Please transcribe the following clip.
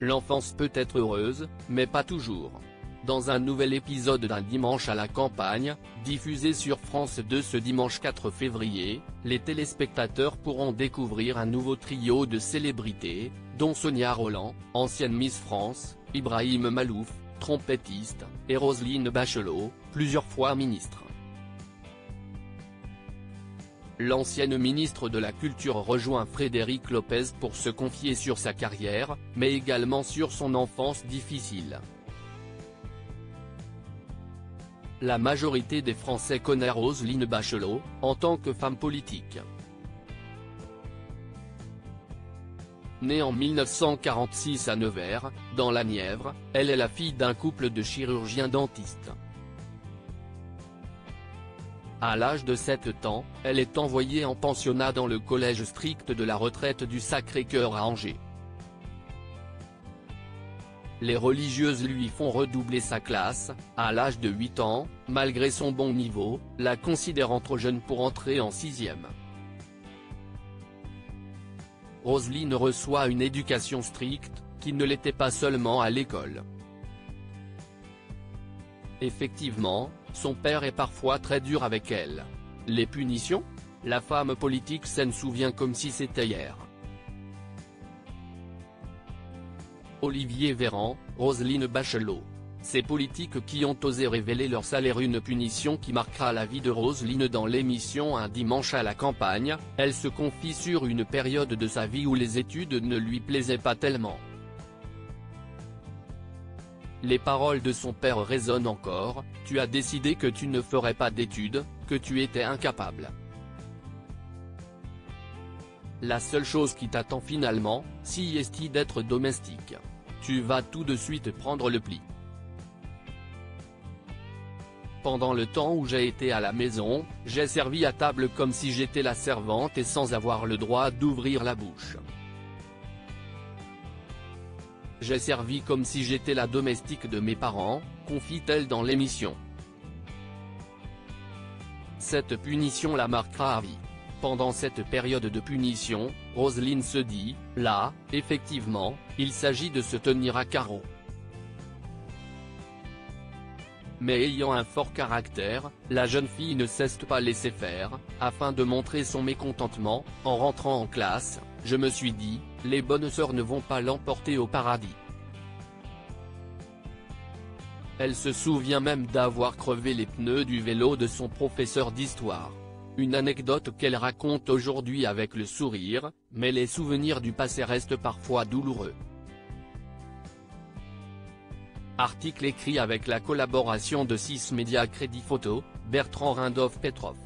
L'enfance peut être heureuse, mais pas toujours. Dans un nouvel épisode d'un dimanche à la campagne, diffusé sur France 2 ce dimanche 4 février, les téléspectateurs pourront découvrir un nouveau trio de célébrités, dont Sonia Rolland, ancienne Miss France, Ibrahim Malouf, trompettiste, et Roselyne Bachelot, plusieurs fois ministre. L'ancienne ministre de la Culture rejoint Frédéric Lopez pour se confier sur sa carrière, mais également sur son enfance difficile. La majorité des Français connaît Roselyne Bachelot, en tant que femme politique. Née en 1946 à Nevers, dans la Nièvre, elle est la fille d'un couple de chirurgiens-dentistes. À l'âge de 7 ans, elle est envoyée en pensionnat dans le collège strict de la retraite du Sacré-Cœur à Angers. Les religieuses lui font redoubler sa classe, à l'âge de 8 ans, malgré son bon niveau, la considérant trop jeune pour entrer en 6e. Roselyne reçoit une éducation stricte, qui ne l'était pas seulement à l'école. Effectivement, son père est parfois très dur avec elle. Les punitions ? La femme politique s'en souvient comme si c'était hier. Olivier Véran, Roselyne Bachelot. Ces politiques qui ont osé révéler leur salaire, une punition qui marquera la vie de Roselyne dans l'émission Un dimanche à la campagne. Elle se confie sur une période de sa vie où les études ne lui plaisaient pas tellement. Les paroles de son père résonnent encore: « Tu as décidé que tu ne ferais pas d'études, que tu étais incapable. La seule chose qui t'attend finalement, si est d'être domestique. Tu vas tout de suite prendre le pli. Pendant le temps où j'ai été à la maison, j'ai servi à table comme si j'étais la servante et sans avoir le droit d'ouvrir la bouche. J'ai servi comme si j'étais la domestique de mes parents », confie-t-elle dans l'émission. Cette punition la marquera à vie. Pendant cette période de punition, Roselyne se dit, là, effectivement, il s'agit de se tenir à carreau. Mais ayant un fort caractère, la jeune fille ne cesse pas laisser faire. Afin de montrer son mécontentement, en rentrant en classe, je me suis dit, les bonnes sœurs ne vont pas l'emporter au paradis. Elle se souvient même d'avoir crevé les pneus du vélo de son professeur d'histoire. Une anecdote qu'elle raconte aujourd'hui avec le sourire, mais les souvenirs du passé restent parfois douloureux. Article écrit avec la collaboration de 6 Médias Crédit Photo, Bertrand Rindolph Petrov.